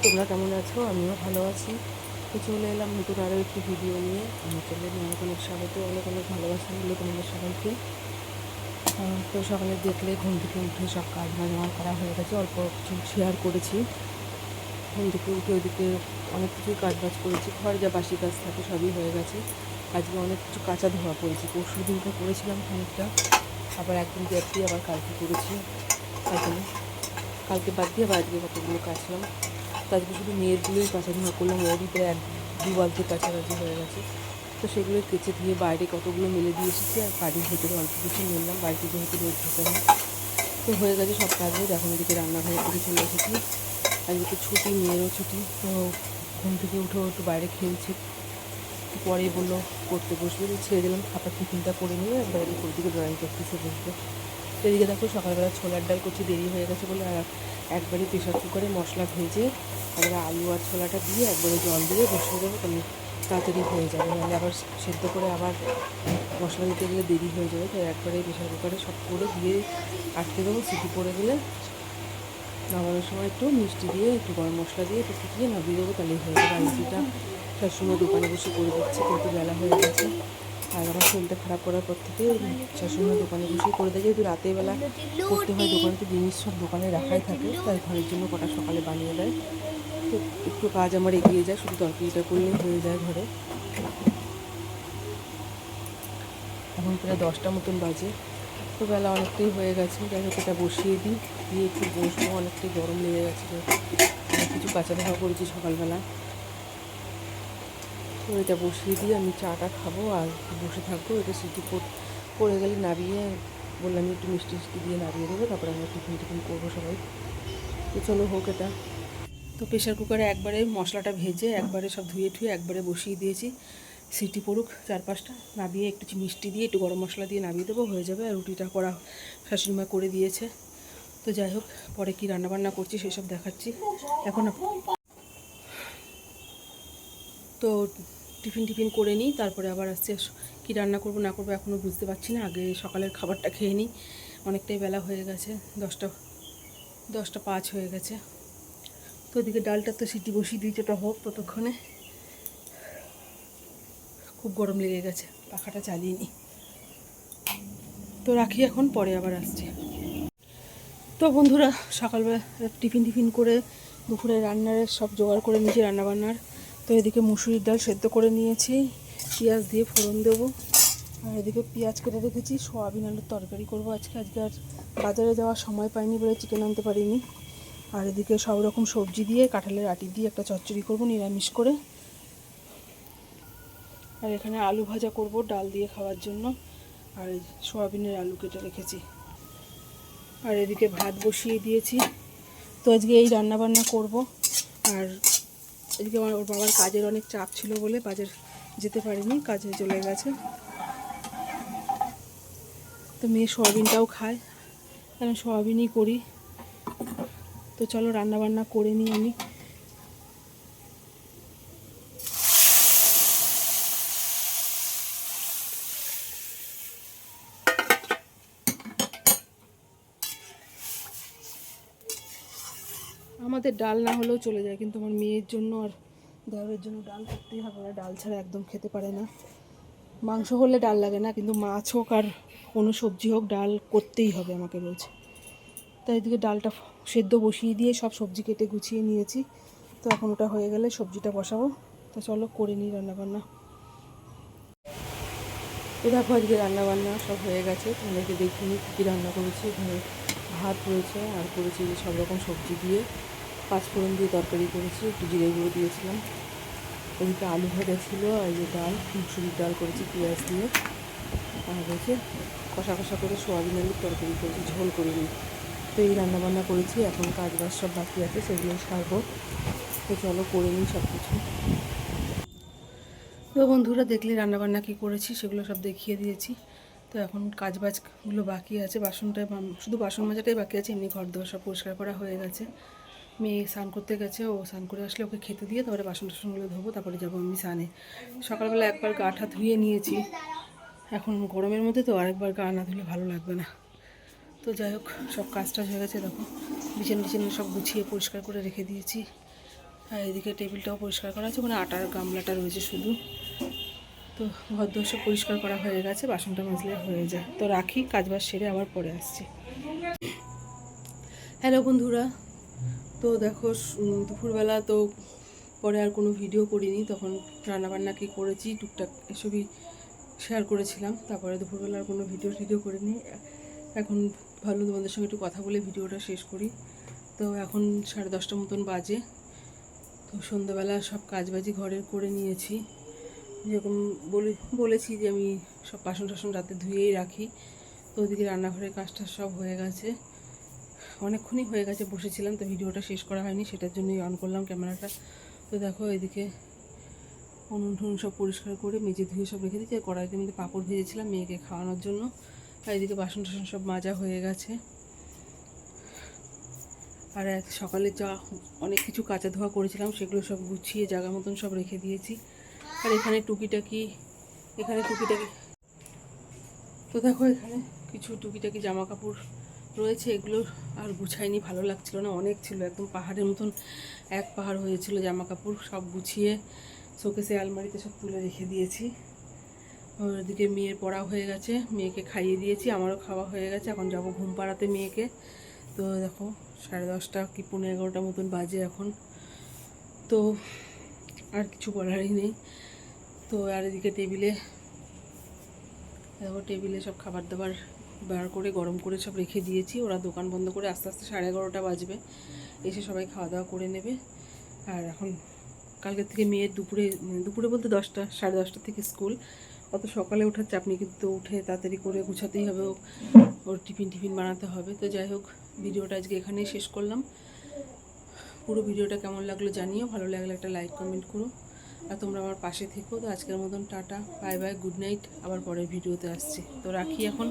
তোমরা কেমন আছো? আমিও ভালো আছি। তো চলে এলাম নতুন আরও একটি ভিডিও নিয়ে। আমার চ্যানেলে অনেক অনেক স্বাগত, অনেক অনেক ভালোবাসা হলো তোমাদের সবাইকে। তো সকালে দেখলে ঘুম থেকে উঠে সব কাজ বাজ আমার করা হয়ে গেছে, অল্প কিছু শেয়ার করেছি। ঘুম থেকে উঠে ওইদিকে অনেক কিছুই কাজ বাজ করেছি, ঘরে যা বাসি কাজ থাকে সবই হয়ে গেছে। আজকে অনেক কিছু কাঁচা ধোয়া করেছি, পরশু দিনকে করেছিলাম খানিকটা, আবার একদিন গ্যাপ দিয়ে আবার কালকে করেছি। কালকে বাদ দিয়ে আবার আজকে কতগুলো কাচলাম। তো আজকে শুধু মেয়েরগুলোই কাঁচা ধোয়া করলাম, ওরই প্রায় 2 বালতি কাছাকাছি হয়ে গেছে। তো সেগুলোই কেচে দিয়ে বাইরে কতগুলো মেলে দিয়ে এসেছি, আর বাড়ির ভেতরে অল্প কিছু মেললাম, বাড়িতে যেহেতু রোদ ঢোকে না। তো হয়ে গেছে সব কাজে। এখন এদিকে রান্নাঘরের দিকে চলে এসেছি। আজকে তো ছুটি, মেয়েরও ছুটি। তো ঘুম থেকে উঠেও একটু বাইরে খেলছে, পরেই বললো পড়তে বসবে, তো ছেড়ে দিলাম। খাবার টিফিনটা করে নিয়ে একবার এদিকে ওদিকে ড্রয়িং প্র্যাকটিসে বসবে। তো এদিকে দেখো সকালবেলা ছোলার ডাল করছি, দেরি হয়ে গেছে বলে আর একবারে প্রেশার কুকারে মশলা ভেজে একবারে আলু আর ছোলাটা দিয়ে একবারে জল দিয়ে বসিয়ে দেবো, তাহলে তাড়াতাড়ি হয়ে যাবে। নাহলে আবার সেদ্ধ করে আবার মশলা দিতে গেলে দেরি হয়ে যাবে। তো একবারে প্রেশার কুকারে সব করে দিয়ে আটকে দেবো। সিটি পড়ে গেলে নামানোর সময় একটু মিষ্টি দিয়ে একটু গরম মশলা দিয়ে একটু ফুটিয়ে নামিয়ে দেবো, তাহলেই হয়ে যাবে। আর রুটিটা সবসময় দোকানে বসে করে দিচ্ছি, যেহেতু বেলা হয়ে গেছে। আর আমার শরীরটা খারাপ করার পর থেকে সবসময় দোকানে বসেই করে দেয়, যেহেতু রাতের বেলা করতে হয়। দোকানে তো জিনিস সব দোকানে রাখাই থাকে, তাই ঘরের জন্য কটা সকালে বানিয়ে দেয়। তো একটু কাজ আমার এগিয়ে যায়, শুধু তরকারিটা করলেই হয়ে যায় ঘরে। এখন প্রায় 10টা মতন বাজে। তো বেলা অনেকটাই হয়ে গেছে, যাই হোক এটা বসিয়ে দিই, দিয়ে একটু বসবো। অনেকটাই গরম লেগে গেছে, অনেক কিছু কাঁচা ধোয়া করেছি সকালবেলা। তো এটা বসিয়ে দিয়ে আমি চাটা খাবো আর বসে থাকবো। এটা সিটি পড়ে গেলে নামিয়ে বললাম একটু মিষ্টি মিষ্টি দিয়ে নামিয়ে দেবো, তারপরে আমরা টিফিন করবো সবাই। তো চলো হোক এটা। তো প্রেশার কুকারে একবারে মশলাটা ভেজে একবারে সব ধুয়ে ঠুয়ে একবারে বসিয়ে দিয়েছি, সিটি পড়ুক 4-5টা, নামিয়ে একটু মিষ্টি দিয়ে একটু গরম মশলা দিয়ে নামিয়ে দেবো, হয়ে যাবে। আর রুটিটা করা শাশুড়িমা করে দিয়েছে। তো যাই হোক, পরে কী রান্নাবান্না করছি সেসব দেখাচ্ছি। এখন তো টিফিন করে নিই, তারপরে আবার আসছে। কী রান্না করবো না করবো এখনও বুঝতে পারছি না। আগে সকালের খাবারটা খেয়ে নিই, অনেকটাই বেলা হয়ে গেছে, 10টা 5 হয়ে গেছে। তো ওদিকে ডালটা তো সিটি বসিয়ে দিয়েছে, ওটা হোক ততক্ষণে। খুব গরম লেগে গেছে, পাখাটা চালিয়ে নিই। তো রাখি এখন, পরে আবার আসছি। তো বন্ধুরা, সকালবেলা টিফিন করে দুপুরে রান্নার সব জোগাড় করে নিয়েছি, রান্নাবান্নার। তো এদিকে মুসুরির ডাল সেদ্ধ করে নিয়েছি, পেঁয়াজ দিয়ে ফোড়ন দেবো। আর এদিকে পেঁয়াজ কেটে রেখেছি, সোয়াবিন আলুর তরকারি করবো আজকে। আর বাজারে যাওয়ার সময় পাইনি বলে চিকেন আনতে পারিনি। আর এদিকে সব রকম সবজি দিয়ে কাঁঠালের আটি দিয়ে একটা চচ্চড়ি করবো নিরামিষ করে। আর এখানে আলু ভাজা করব ডাল দিয়ে খাওয়ার জন্য। আর সোয়াবিনের আলু কেটে রেখেছি। আর এদিকে ভাত বসিয়ে দিয়েছি। তো আজকে এই রান্নাবান্না করব। আর এদিকে ওর বাবার কাজের অনেক চাপ ছিল বলে বাজার যেতে পারিনি, কাজে চলে গেছে। তো মেয়ে সোয়াবিনটাও খায়, আমি সোয়াবিনই করি। তো চলো রান্নাবান্না করে নিই আমি। আমাদের ডাল না হলেও চলে যায়, কিন্তু আমার মেয়ের জন্য আর দেওরের জন্য ডাল করতেই হবে। ওরা ডাল ছাড়া একদম খেতে পারে না। মাংস হলে ডাল লাগে না, কিন্তু মাছ হোক আর কোনো সবজি হোক ডাল করতেই হবে আমাকে রোজ। তাই এদিকে ডালটা সেদ্ধ বসিয়ে দিয়ে সব সবজি কেটে গুছিয়ে নিয়েছি। তো এখন ওটা হয়ে গেলে সবজিটা বসাবো। তো চলো করে নিই রান্নাবান্না। তো দেখো আজকে রান্নাবান্না সব হয়ে গেছে, তোমাদেরকে দেখিনি কী রান্না করেছি। এখানে ভাত রয়েছে, আর করেছি সব রকম সবজি দিয়ে পাঁচফোড়ন দিয়ে তরকারি করেছি, একটু জিরে গুঁড়ো দিয়েছিলাম। ওদিকে আলু ভাজা ছিল, আর যে ডাল মুসুরির ডাল করেছি পেঁয়াজ দিয়ে। আর হচ্ছে কষা কষা করে সোয়াবিন আলুর তরকারি করেছি, ঝোল করিনি। তো এই রান্নাবান্না করেছি, এখন কাজ বাজ সব বাকি আছে, সেগুলো সারবো। তো চলো করে নিই সব কিছু। তো বন্ধুরা, দেখলে রান্নাবান্না কী করেছি সেগুলো সব দেখিয়ে দিয়েছি। তো এখন কাজ বাজগুলো বাকি আছে, শুধু বাসন মাজাটাই বাকি আছে। এমনি ঘর দোর সব পরিষ্কার করা হয়ে গেছে। মেয়ে স্নান করতে গেছে, ও স্নান করে আসলে ওকে খেতে দিয়ে তারপরে বাসন টাসনগুলো ধোবো, তারপরে যাবো আমি স্নানে। সকালবেলা একবার গাটা ধুয়ে নিয়েছি, এখন গরমের মধ্যে তো আরেকবার গা না ধুলে ভালো লাগবে না। তো যাই হোক, সব কাজ টাজ হয়ে গেছে। দেখো বিছানা টিছানা সব গুছিয়ে পরিষ্কার করে রেখে দিয়েছি। আর এদিকে টেবিলটাও পরিষ্কার করা আছে, ওখানে আটার গামলাটা রয়েছে শুধু। তো ঘরদোর সব পরিষ্কার করা হয়ে গেছে, বাসনটা মাজলে হয়ে যায়। তো রাখি, কাজবাজ সেরে আবার পরে আসছি। হ্যালো বন্ধুরা, তো দেখো দুপুরবেলা তো পরে আর কোনো ভিডিও করিনি, তখন রান্নাবান্না কী করেছি টুকটাক এসবই শেয়ার করেছিলাম। তারপরে দুপুরবেলা আর কোনো ভিডিও করিনি। এখন ভালো তোমাদের সঙ্গে একটু কথা বলে ভিডিওটা শেষ করি। তো এখন 10:30 মতন বাজে। তো সন্ধ্যাবেলা সব কাজবাজি ঘরের করে নিয়েছি, যেরকম বলেছি যে আমি সব বাসন টাসন রাতে ধুয়েই রাখি। তো ওদিকে রান্নাঘরের কাজটা সব হয়ে গেছে, অনেকক্ষণই হয়ে গেছে বসেছিলাম, তো ভিডিওটা শেষ করা হয়নি, সেটার জন্যই অন করলাম ক্যামেরাটা। তো দেখো এদিকে উনুন টুনুন সব পরিষ্কার করে মেজে ধুয়ে সব রেখে দিয়েছি। আর কড়াইতে মধ্যে পাঁপড় ভেজেছিলাম মেয়েকে খাওয়ানোর জন্য। আর এদিকে বাসন টাসন সব মাজা হয়ে গেছে। আর সকালে যা অনেক কিছু কাচা ধোয়া করেছিলাম সেগুলো সব গুছিয়ে জায়গা মতন সব রেখে দিয়েছি। আর এখানে টুকিটাকি তো দেখো এখানে কিছু টুকিটাকি জামা কাপড় রয়েছে, এগুলো আর গুছাইনি, ভালো লাগছিল না, অনেক ছিল, একদম পাহাড়ের মতন এক পাহাড় হয়েছিল জামা কাপড়। সব গুছিয়ে শোকেসে আলমারিতে সব তুলে রেখে দিয়েছি। ওদিকে মেয়ের পড়া হয়ে গেছে, মেয়েকে খাইয়ে দিয়েছি, আমারও খাওয়া হয়ে গেছে। এখন যাব ঘুম পাড়াতে মেয়েকে। তো দেখো 10:30 কি 11:15 মতন বাজে এখন। তো আর কিছু বলারই নেই। তো আর এদিকে টেবিলে সব খাবার দাবার বার করে গরম করে সব রেখে দিয়েছি। ওরা দোকান বন্ধ করে আস্তে আস্তে 11:30 বাজবে, এসে সবাই খাওয়া দাওয়া করে নেবে। আর এখন কালকের থেকে মেয়ের দুপুরে বলতে 10:30 থেকে স্কুল। অত সকালে ওঠার চাপ নেই, কিন্তু উঠে তাড়াতাড়ি করে গুছাতেই হবে, ওর টিফিন বানাতে হবে। তো যাই হোক, ভিডিওটা আজকে এখানেই শেষ করলাম। পুরো ভিডিওটা কেমন লাগলো জানিও, ভালো লাগলে একটা লাইক কমেন্ট করো, আর তোমরা আমার পাশে থেকো। তো আজকের মতন tata, bye bye, good night. আবার পরের ভিডিওতে আসছি। তো রাখি এখন।